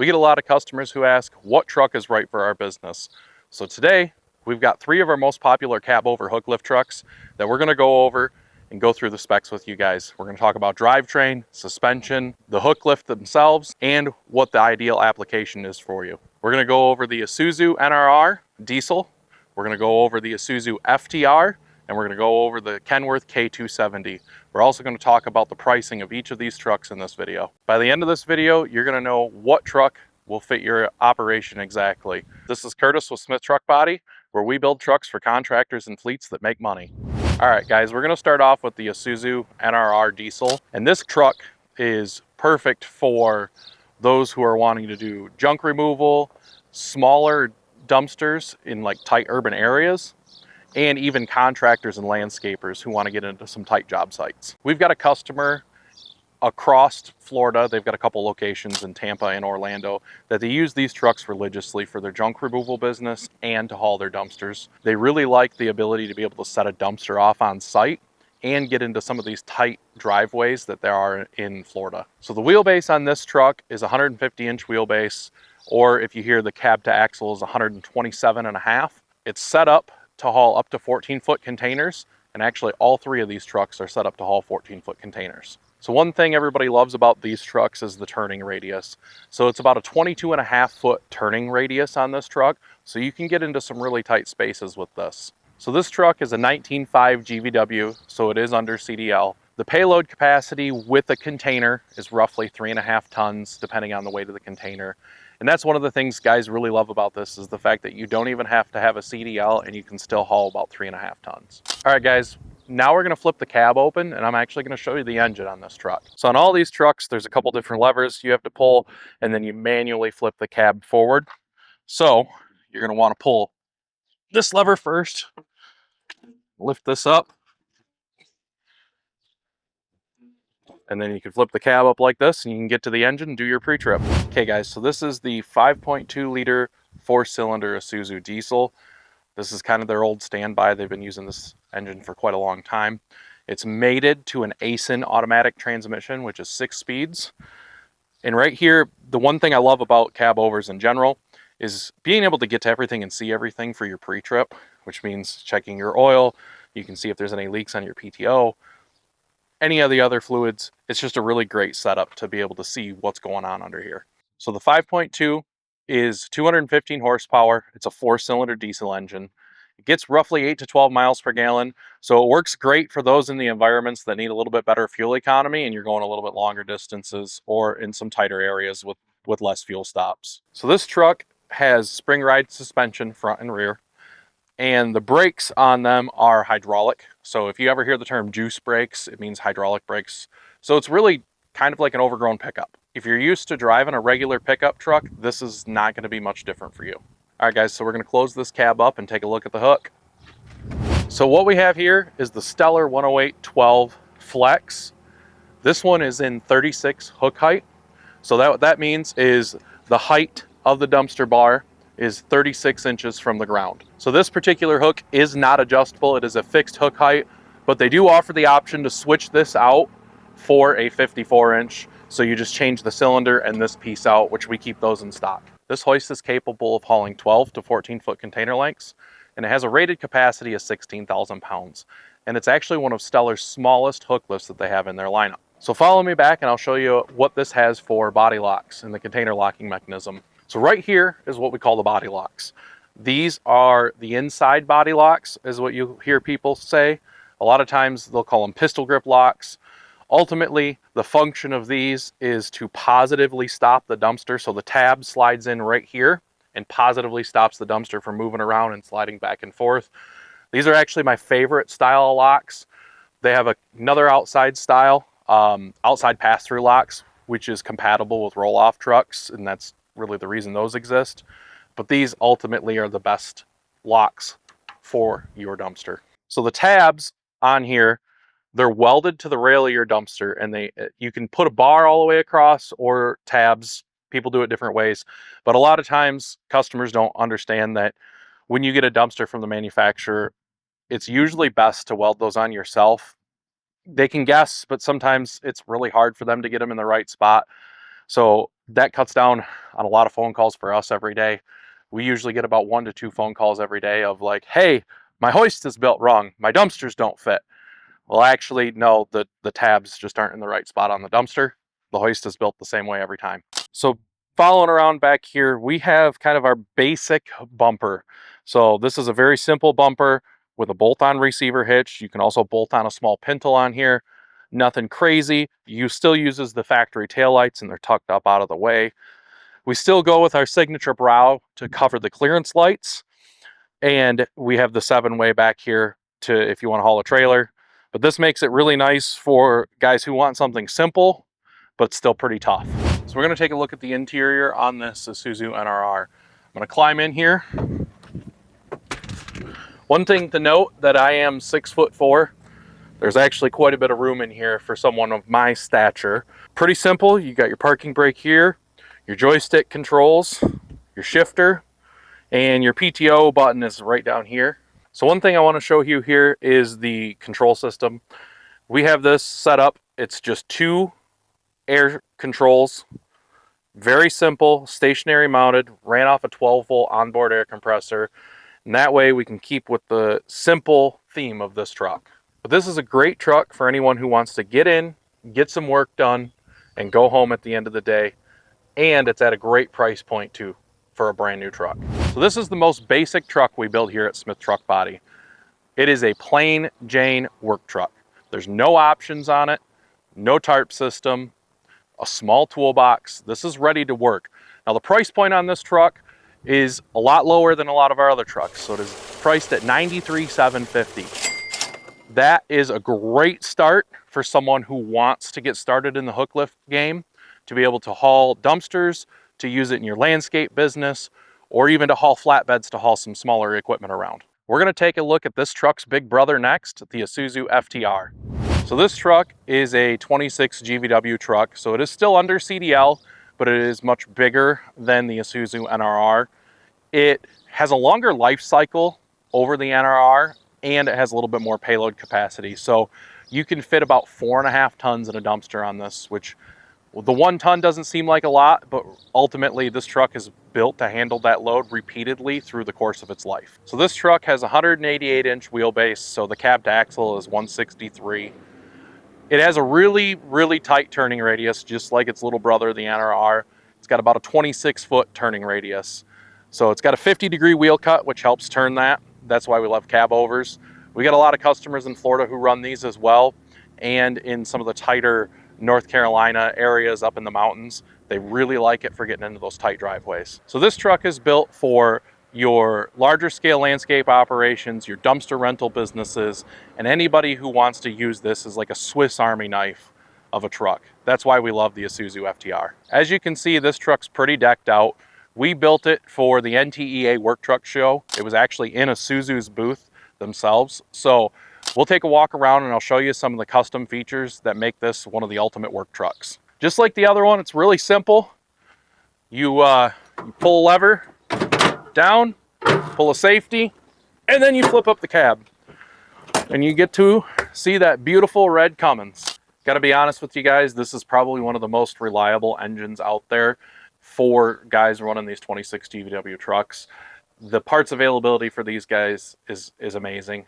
We get a lot of customers who ask what truck is right for our business. So today, we've got 3 of our most popular Cabover Hooklift trucks that we're gonna go over and go through the specs with you guys. We're gonna talk about drivetrain, suspension, the Hooklift themselves, and what the ideal application is for you. We're gonna go over the Isuzu NRR diesel. We're gonna go over the Isuzu FTR, and we're gonna go over the Kenworth K270. We're also gonna talk about the pricing of each of these trucks in this video. By the end of this video, you're gonna know what truck will fit your operation exactly. This is Curtis with Smith Truck Body, where we build trucks for contractors and fleets that make money. All right, guys, we're gonna start off with the Isuzu NRR diesel. And this truck is perfect for those who are wanting to do junk removal, smaller dumpsters in like tight urban areas, and even contractors and landscapers who want to get into some tight job sites. We've got a customer across Florida. They've got a couple locations in Tampa and Orlando that they use these trucks religiously for their junk removal business and to haul their dumpsters. They really like the ability to be able to set a dumpster off on site and get into some of these tight driveways that there are in Florida. So the wheelbase on this truck is 150-inch wheelbase, or if you hear the cab to axle is 127.5. It's set up to haul up to 14-foot containers, and actually all 3 of these trucks are set up to haul 14-foot containers. So one thing everybody loves about these trucks is the turning radius. So it's about a 22.5-foot turning radius on this truck, so you can get into some really tight spaces with this. So this truck is a 19.5 GVW, so it is under CDL. The payload capacity with a container is roughly 3.5 tons, depending on the weight of the container. And that's one of the things guys really love about this, is the fact that you don't even have to have a CDL and you can still haul about 3.5 tons. All right, guys. Now we're gonna flip the cab open, and I'm actually gonna show you the engine on this truck. So on all these trucks, there's a couple different levers you have to pull, and then you manually flip the cab forward. So you're gonna wanna pull this lever first, lift this up, and then you can flip the cab up like this, and you can get to the engine and do your pre-trip. Okay guys, so this is the 5.2 liter 4-cylinder Isuzu diesel. This is kind of their old standby. They've been using this engine for quite a long time. It's mated to an ASIN automatic transmission, which is 6 speeds. And right here, the one thing I love about Cabovers in general is being able to get to everything and see everything for your pre-trip, which means checking your oil. You can see if there's any leaks on your PTO, any of the other fluids. It's just a really great setup to be able to see what's going on under here. So the 5.2 is 215 horsepower. It's a 4-cylinder diesel engine. It gets roughly 8 to 12 miles per gallon. So it works great for those in the environments that need a little bit better fuel economy and you're going a little bit longer distances or in some tighter areas with less fuel stops. So this truck has spring ride suspension front and rear, and the brakes on them are hydraulic. So if you ever hear the term juice brakes, it means hydraulic brakes. So it's really kind of like an overgrown pickup. If you're used to driving a regular pickup truck, this is not going to be much different for you. All right, guys, so we're going to close this cab up and take a look at the hook. So what we have here is the Stellar 108-12 Flex. This one is in 36 hook height. So what that means is the height of the dumpster bar is 36 inches from the ground. So this particular hook is not adjustable. It is a fixed hook height, but they do offer the option to switch this out for a 54-inch. So you just change the cylinder and this piece out, which we keep those in stock. This hoist is capable of hauling 12 to 14-foot container lengths, and it has a rated capacity of 16,000 pounds. And it's actually one of Stellar's smallest hook lifts that they have in their lineup. So follow me back and I'll show you what this has for body locks and the container locking mechanism. So right here is what we call the body locks. These are the inside body locks, is what you hear people say. A lot of times they'll call them pistol grip locks. Ultimately, the function of these is to positively stop the dumpster. So the tab slides in right here and positively stops the dumpster from moving around and sliding back and forth. These are actually my favorite style of locks. They have another outside style, outside pass-through locks, which is compatible with roll-off trucks, and that's really the reason those exist. But these ultimately are the best locks for your dumpster. So the tabs on here, they're welded to the rail of your dumpster, and you can put a bar all the way across or tabs. People do it different ways, but a lot of times customers don't understand that when you get a dumpster from the manufacturer, it's usually best to weld those on yourself. They can guess, but sometimes it's really hard for them to get them in the right spot. So that cuts down on a lot of phone calls for us every day. We usually get about 1 to 2 phone calls every day of like, hey, my hoist is built wrong. My dumpsters don't fit. Well, actually, no, the tabs just aren't in the right spot on the dumpster. The hoist is built the same way every time. So following around back here, we have kind of our basic bumper. So this is a very simple bumper with a bolt-on receiver hitch. You can also bolt on a small pintle on here. Nothing crazy. You still uses the factory taillights and they're tucked up out of the way. We still go with our signature brow to cover the clearance lights. And we have the 7-way back here to if you want to haul a trailer. But this makes it really nice for guys who want something simple, but still pretty tough. So we're going to take a look at the interior on this Isuzu NRR. I'm going to climb in here. One thing to note that I am 6'4". There's actually quite a bit of room in here for someone of my stature. Pretty simple. You got your parking brake here, your joystick controls, your shifter, and your PTO button is right down here. So one thing I want to show you here is the control system. We have this set up. It's just 2 air controls. Very simple, stationary mounted, ran off a 12-volt onboard air compressor. And that way we can keep with the simple theme of this truck. But this is a great truck for anyone who wants to get in, get some work done, and go home at the end of the day. And it's at a great price point too for a brand new truck. So this is the most basic truck we build here at Smith Truck Body. It is a plain Jane work truck. There's no options on it, no tarp system, a small toolbox. This is ready to work. Now the price point on this truck is a lot lower than a lot of our other trucks. So it is priced at $93,750. That is a great start for someone who wants to get started in the Hooklift game, to be able to haul dumpsters, to use it in your landscape business, or even to haul flatbeds to haul some smaller equipment around. We're going to take a look at this truck's big brother next, the Isuzu FTR. So this truck is a 26 GVW truck, so it is still under CDL, but it is much bigger than the Isuzu NRR. It has a longer life cycle over the NRR, and it has a little bit more payload capacity. So you can fit about 4.5 tons in a dumpster on this, which the 1 ton doesn't seem like a lot, but ultimately this truck is built to handle that load repeatedly through the course of its life. So this truck has a 188-inch wheelbase, so the cab to axle is 163. It has a really, really tight turning radius, just like its little brother, the NRR. It's got about a 26-foot turning radius. So it's got a 50-degree wheel cut, which helps turn that. That's why we love Cabovers. We got a lot of customers in Florida who run these as well, and in some of the tighter North Carolina areas up in the mountains. They really like it for getting into those tight driveways. So this truck is built for your larger scale landscape operations, your dumpster rental businesses, and anybody who wants to use this as like a Swiss Army knife of a truck. That's why we love the Isuzu FTR. As you can see, this truck's pretty decked out. We built it for the NTEA Work Truck Show. It was actually in Isuzu's booth themselves. So we'll take a walk around and I'll show you some of the custom features that make this one of the ultimate work trucks. Just like the other one, it's really simple. You pull a lever down, pull a safety, and then you flip up the cab. And you get to see that beautiful red Cummins. Gotta be honest with you guys, this is probably one of the most reliable engines out there for guys running these 26 GVW trucks. The parts availability for these guys is amazing.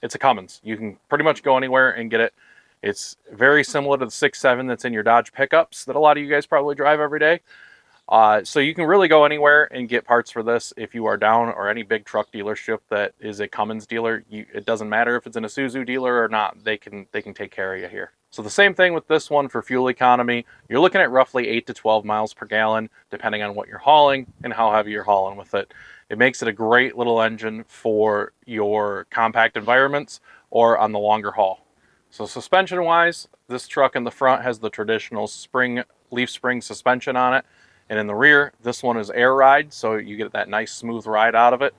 It's a Cummins. You can pretty much go anywhere and get it. It's very similar to the 6.7 that's in your Dodge pickups that a lot of you guys probably drive every day. So you can really go anywhere and get parts for this if you are down, or any big truck dealership that is a Cummins dealer. It doesn't matter if it's an Isuzu dealer or not, they can take care of you here. So the same thing with this one for fuel economy. You're looking at roughly 8 to 12 miles per gallon, depending on what you're hauling and how heavy you're hauling with it. It makes it a great little engine for your compact environments or on the longer haul. So suspension wise, this truck in the front has the traditional leaf spring suspension on it. And in the rear, this one is air ride, so you get that nice smooth ride out of it.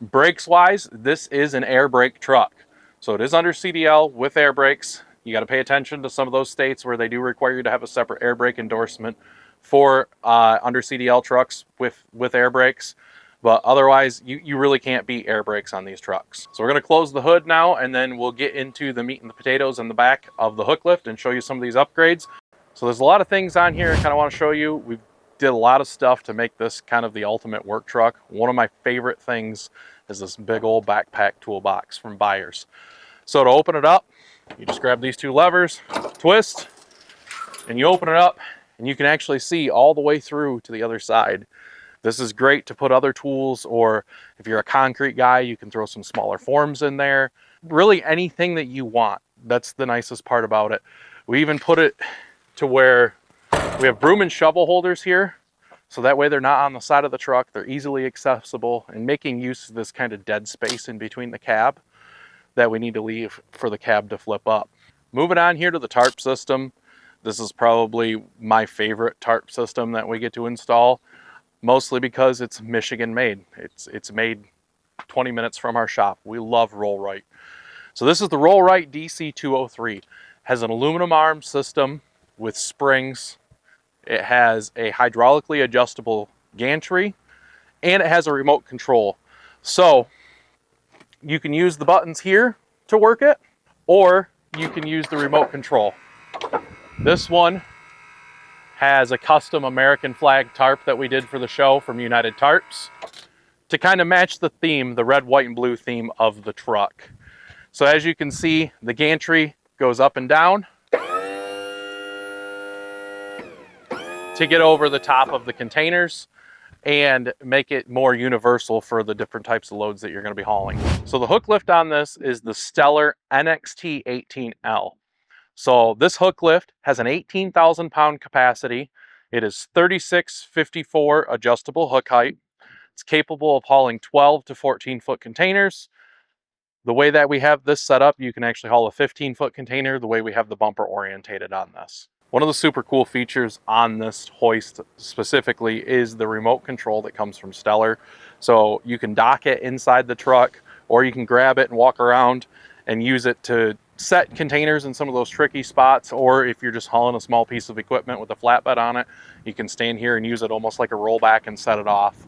Brakes wise, this is an air brake truck. So it is under CDL with air brakes. You got to pay attention to some of those states where they do require you to have a separate air brake endorsement for under CDL trucks with air brakes. But otherwise, you really can't beat air brakes on these trucks. So we're going to close the hood now, and then we'll get into the meat and the potatoes in the back of the Hooklift and show you some of these upgrades. So there's a lot of things on here I kind of want to show you. We did a lot of stuff to make this kind of the ultimate work truck. One of my favorite things is this big old backpack toolbox from Buyers. So to open it up, you just grab these two levers, twist, and you open it up, and you can actually see all the way through to the other side. This is great to put other tools, or if you're a concrete guy, you can throw some smaller forms in there. Really anything that you want. That's the nicest part about it. We even put it to where we have broom and shovel holders here, so that way they're not on the side of the truck. They're easily accessible, and making use of this kind of dead space in between the cab that we need to leave for the cab to flip up. Moving on here to the tarp system. This is probably my favorite tarp system that we get to install, mostly because it's Michigan made. It's made 20 minutes from our shop. We love Rollright. So this is the Rollright DC203. Has an aluminum arm system with springs. It has a hydraulically adjustable gantry, and it has a remote control. So you can use the buttons here to work it, or you can use the remote control. This one has a custom American flag tarp that we did for the show from United Tarps to kind of match the theme, the red, white, and blue theme of the truck. So as you can see, the gantry goes up and down to get over the top of the containers and make it more universal for the different types of loads that you're going to be hauling. So the hook lift on this is the Stellar NXT 18L. So this hook lift has an 18,000 pound capacity. It is 3654 adjustable hook height. It's capable of hauling 12 to 14 foot containers. The way that we have this set up, you can actually haul a 15-foot container the way we have the bumper orientated on this. One of the super cool features on this hoist specifically is the remote control that comes from Stellar. So you can dock it inside the truck, or you can grab it and walk around and use it to set containers in some of those tricky spots, or if you're just hauling a small piece of equipment with a flatbed on it, you can stand here and use it almost like a rollback and set it off.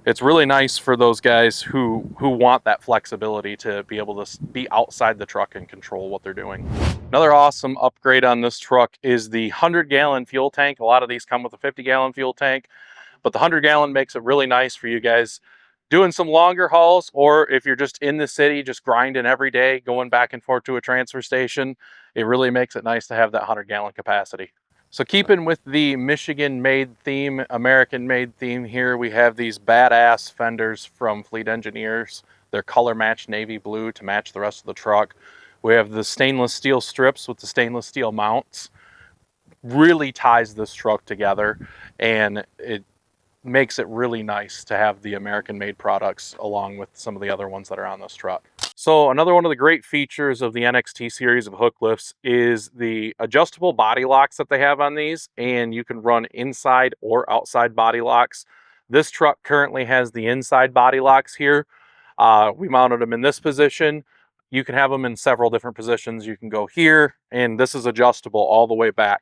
It's really nice for those guys who want that flexibility to be able to be outside the truck and control what they're doing. Another awesome upgrade on this truck is the 100-gallon fuel tank. A lot of these come with a 50-gallon fuel tank, but the 100-gallon makes it really nice for you guys doing some longer hauls, or if you're just in the city, just grinding every day, going back and forth to a transfer station. It really makes it nice to have that 100-gallon capacity. So keeping with the Michigan-made theme, American-made theme here, we have these badass fenders from Fleet Engineers. They're color-matched navy blue to match the rest of the truck. We have the stainless steel strips with the stainless steel mounts. Really ties this truck together, and it makes it really nice to have the American-made products along with some of the other ones that are on this truck. So another one of the great features of the NXT series of hook lifts is the adjustable body locks that they have on these, and you can run inside or outside body locks. This truck currently has the inside body locks here. We mounted them in this position. You can have them in several different positions. You can go here, and this is adjustable all the way back.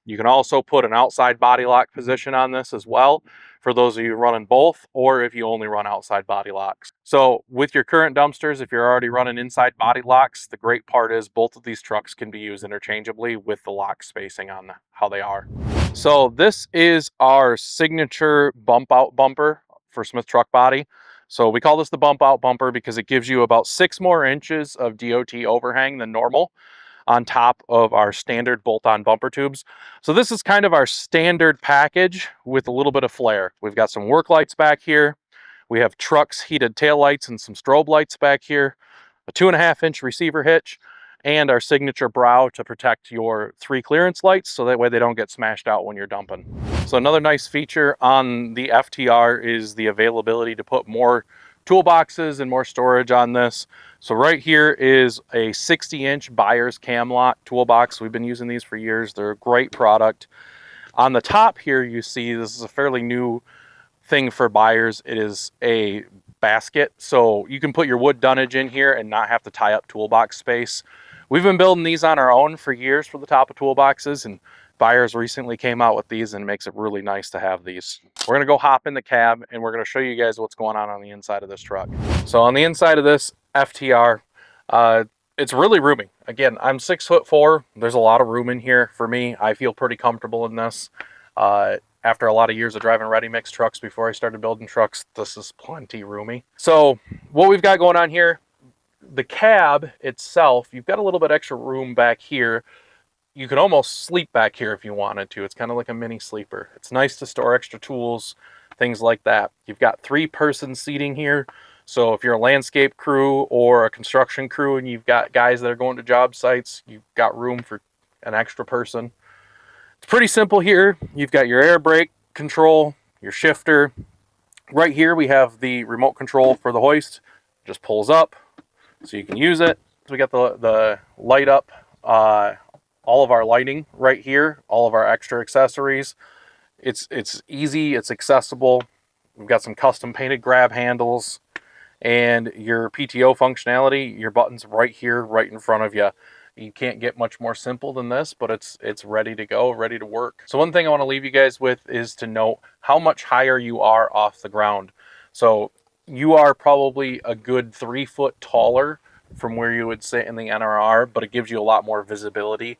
You can also put an outside body lock position on this as well, for those of you running both, or if you only run outside body locks. So with your current dumpsters, if you're already running inside body locks, the great part is both of these trucks can be used interchangeably with the lock spacing on how they are. So this is our signature bump out bumper for Smith Truck Body. So we call this the bump out bumper because it gives you about 6 more inches of DOT overhang than normal on top of our standard bolt-on bumper tubes. So this is kind of our standard package with a little bit of flair. We've got some work lights back here. We have trucks heated tail lights and some strobe lights back here, a 2.5-inch receiver hitch, and our signature brow to protect your 3 clearance lights so that way they don't get smashed out when you're dumping. So another nice feature on the FTR is the availability to put more toolboxes and more storage on this. So right here is a 60-inch Buyers cam lock toolbox. We've been using these for years. They're a great product. On the top here, you see this is a fairly new thing for Buyers. It is a basket, so you can put your wood dunnage in here and not have to tie up toolbox space. We've been building these on our own for years for the top of toolboxes, and Buyers recently came out with these, and it makes it really nice to have these. We're going to go hop in the cab, and we're going to show you guys what's going on the inside of this truck. So on the inside of this FTR, it's really roomy. Again, I'm 6'4". There's a lot of room in here for me. I feel pretty comfortable in this. After a lot of years of driving ready-mix trucks before I started building trucks, this is plenty roomy. So what we've got going on here, the cab itself, you've got a little bit extra room back here. You could almost sleep back here if you wanted to. It's kind of like a mini sleeper. It's nice to store extra tools, things like that. You've got 3-person seating here. So if you're a landscape crew or a construction crew and you've got guys that are going to job sites, you've got room for an extra person. It's pretty simple here. You've got your air brake control, your shifter. Right here we have the remote control for the hoist. Just pulls up so you can use it. So we got the light up, all of our lighting right here, all of our extra accessories. It's easy, it's accessible. We've got some custom painted grab handles. And your PTO functionality, your button's right here, right in front of you. You can't get much more simple than this, but it's ready to go, ready to work. So one thing I want to leave you guys with is to note how much higher you are off the ground. So you are probably a good 3 foot taller from where you would sit in the NRR, but it gives you a lot more visibility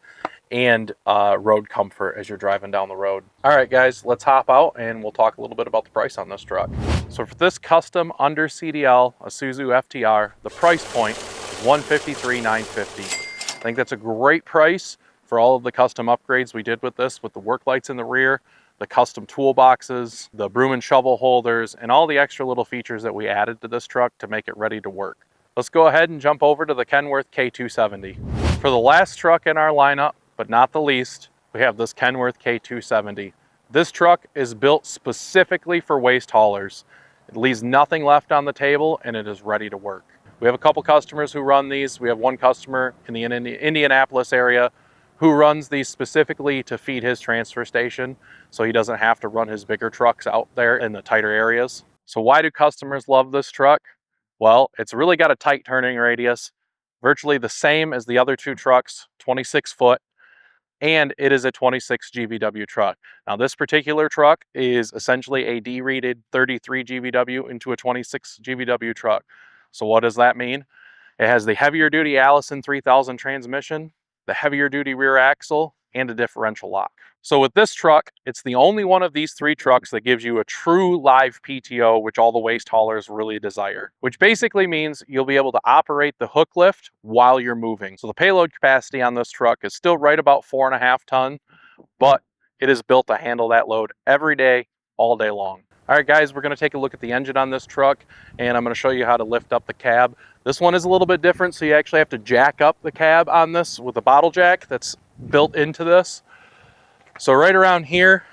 and road comfort as you're driving down the road. All right, guys, let's hop out and we'll talk a little bit about the price on this truck. So for this custom under CDL, Isuzu FTR, the price point is $153,950. I think that's a great price for all of the custom upgrades we did with this, with the work lights in the rear, the custom toolboxes, the broom and shovel holders, and all the extra little features that we added to this truck to make it ready to work. Let's go ahead and jump over to the Kenworth K270. For the last truck in our lineup, but not the least, we have this Kenworth K270. This truck is built specifically for waste haulers. It leaves nothing left on the table and it is ready to work. We have a couple customers who run these. We have one customer in the Indianapolis area who runs these specifically to feed his transfer station, so he doesn't have to run his bigger trucks out there in the tighter areas. So why do customers love this truck? Well, it's really got a tight turning radius, virtually the same as the other 2 trucks, 26 foot, and it is a 26 GVW truck. Now this particular truck is essentially a D-rated 33 GVW into a 26 GVW truck. So what does that mean? It has the heavier duty Allison 3000 transmission, the heavier duty rear axle, and a differential lock. So with this truck, it's the only one of these 3 trucks that gives you a true live PTO, which all the waste haulers really desire, which basically means you'll be able to operate the Hooklift while you're moving. So the payload capacity on this truck is still right about 4.5 tons, but it is built to handle that load every day, all day long. All right, guys, we're going to take a look at the engine on this truck, and I'm going to show you how to lift up the cab. This one is a little bit different, so you actually have to jack up the cab on this with a bottle jack that's built into this. So right around here,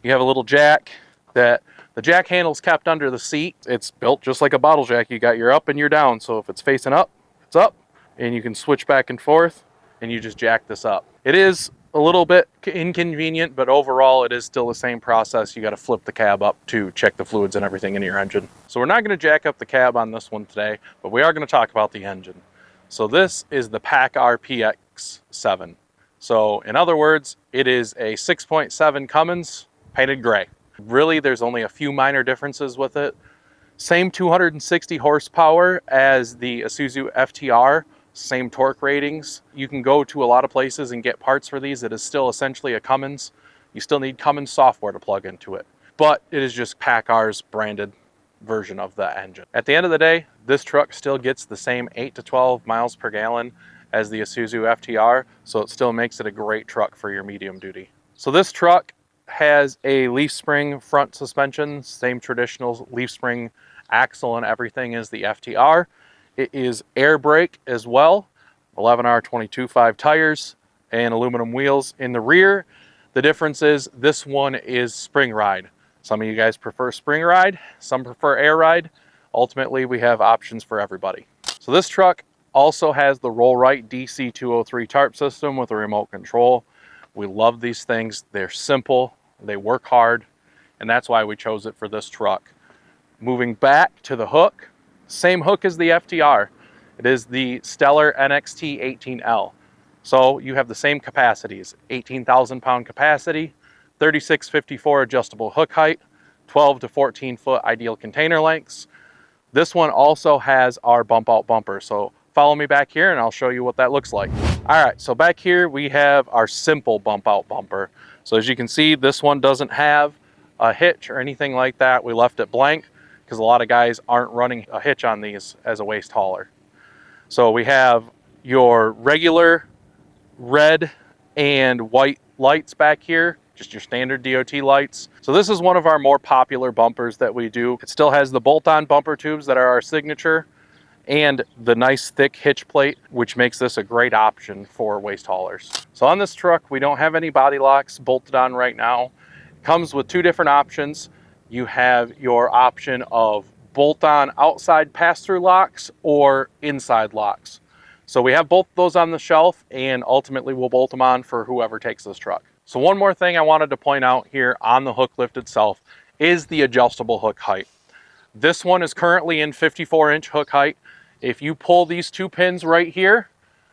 you have a little jack that the jack handle's kept under the seat. It's built just like a bottle jack. You got your up and your down. So if it's facing up, it's up, and you can switch back and forth, and you just jack this up. It is a little bit inconvenient, but overall it is still the same process. You got to flip the cab up to check the fluids and everything in your engine. So we're not going to jack up the cab on this one today, but we are going to talk about the engine. So this is the PACCAR PX7. So in other words, it is a 6.7 Cummins painted gray. Really, there's only a few minor differences with it. Same 260 horsepower as the Isuzu FTR, same torque ratings. You can go to a lot of places and get parts for these. It is still essentially a Cummins. You still need Cummins software to plug into it, but it is just PACCAR's branded version of the engine. At the end of the day, this truck still gets the same 8 to 12 miles per gallon as the Isuzu FTR, so it still makes it a great truck for your medium duty. So this truck has a leaf spring front suspension, same traditional leaf spring axle and everything as the FTR. It is air brake as well, 11R 22.5 tires and aluminum wheels in the rear. The difference is this one is spring ride. Some of you guys prefer spring ride, some prefer air ride. Ultimately, we have options for everybody. So this truck also has the roll right DC 203 Tarp system with a remote control. We love these things. They're simple, they work hard, and that's why we chose it for this truck. Moving back to the hook, same hook as the FTR. It is the Stellar NXT 18L. So you have the same capacities, 18,000 pound capacity, 3654 adjustable hook height, 12 to 14 foot ideal container lengths. This one also has our bump out bumper. So follow me back here and I'll show you what that looks like. All right, so back here we have our simple bump out bumper. So as you can see, this one doesn't have a hitch or anything like that. We left it blank because a lot of guys aren't running a hitch on these as a waist hauler. So we have your regular red and white lights back here, just your standard DOT lights. So this is one of our more popular bumpers that we do. It still has the bolt-on bumper tubes that are our signature and the nice thick hitch plate, which makes this a great option for waist haulers. So on this truck, we don't have any body locks bolted on right now. It comes with two different options. You have your option of bolt-on outside pass-through locks or inside locks. So we have both of those on the shelf, and ultimately we'll bolt them on for whoever takes this truck. So one more thing I wanted to point out here on the Hooklift itself is the adjustable hook height. This one is currently in 54-inch hook height. If you pull these two pins right here,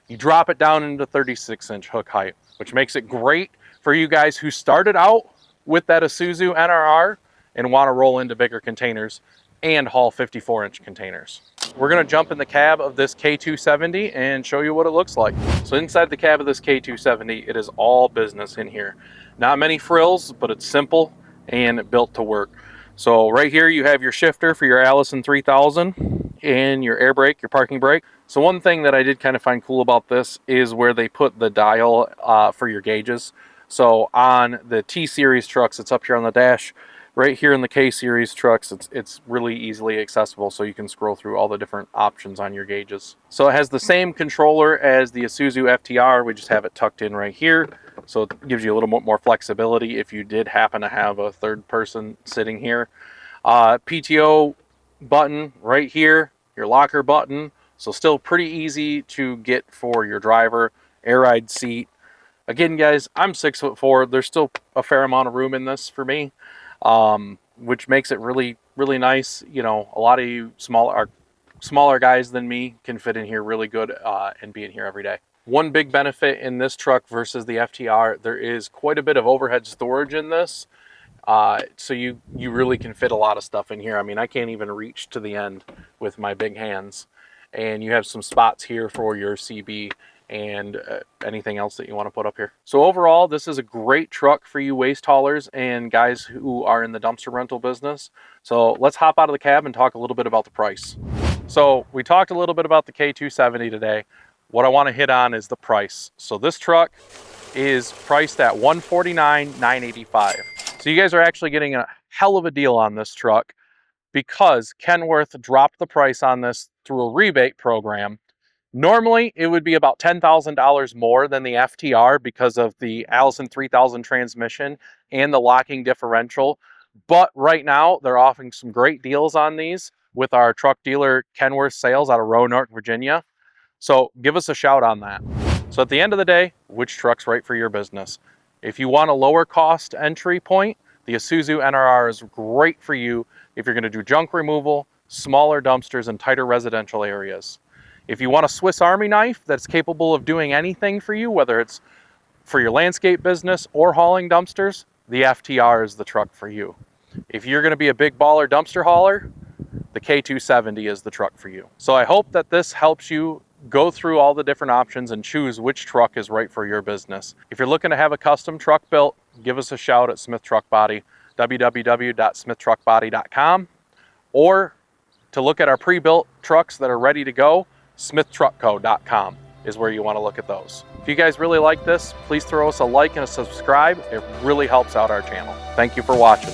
you drop it down into 36-inch hook height, which makes it great for you guys who started out with that Isuzu NRR and want to roll into bigger containers and haul 54-inch containers. We're going to jump in the cab of this K270 and show you what it looks like. So inside the cab of this K270, it is all business in here. Not many frills, but it's simple and built to work. So right here you have your shifter for your Allison 3000 and your air brake, your parking brake. So one thing that I did kind of find cool about this is where they put the dial for your gauges. So on the T-Series trucks, it's up here on the dash. Right here in the K-Series trucks, it's really easily accessible, so you can scroll through all the different options on your gauges. So it has the same controller as the Isuzu FTR, we just have it tucked in right here. So it gives you a little bit more flexibility if you did happen to have a third person sitting here. PTO button right here, your locker button. So still pretty easy to get for your driver. Air ride seat. Again, guys, I'm 6'4". There's still a fair amount of room in this for me, which makes it really, really nice. You know, a lot of you smaller guys than me can fit in here really good and be in here every day. One big benefit in this truck versus the FTR, there is quite a bit of overhead storage in this. So you really can fit a lot of stuff in here. I mean, I can't even reach to the end with my big hands. And you have some spots here for your CB and anything else that you want to put up here. So overall, this is a great truck for you waist haulers and guys who are in the dumpster rental business. So let's hop out of the cab and talk a little bit about the price. So we talked a little bit about the K270 today. What I want to hit on is the price. So this truck is priced at $149,985. So you guys are actually getting a hell of a deal on this truck because Kenworth dropped the price on this through a rebate program. Normally, it would be about $10,000 more than the FTR because of the Allison 3000 transmission and the locking differential. But right now, they're offering some great deals on these with our truck dealer Kenworth Sales out of Roanoke, Virginia. So give us a shout on that. So at the end of the day, which truck's right for your business? If you want a lower cost entry point, the Isuzu NRR is great for you if you're going to do junk removal, smaller dumpsters, and tighter residential areas. If you want a Swiss Army knife that's capable of doing anything for you, whether it's for your landscape business or hauling dumpsters, the FTR is the truck for you. If you're going to be a big baller dumpster hauler, the K270 is the truck for you. So I hope that this helps you go through all the different options and choose which truck is right for your business. If you're looking to have a custom truck built, give us a shout at Smith Truck Body, www.smithtruckbody.com, or to look at our pre-built trucks that are ready to go, smithtruckco.com is where you want to look at those. If you guys really like this, please throw us a like and a subscribe. It really helps out our channel. Thank you for watching.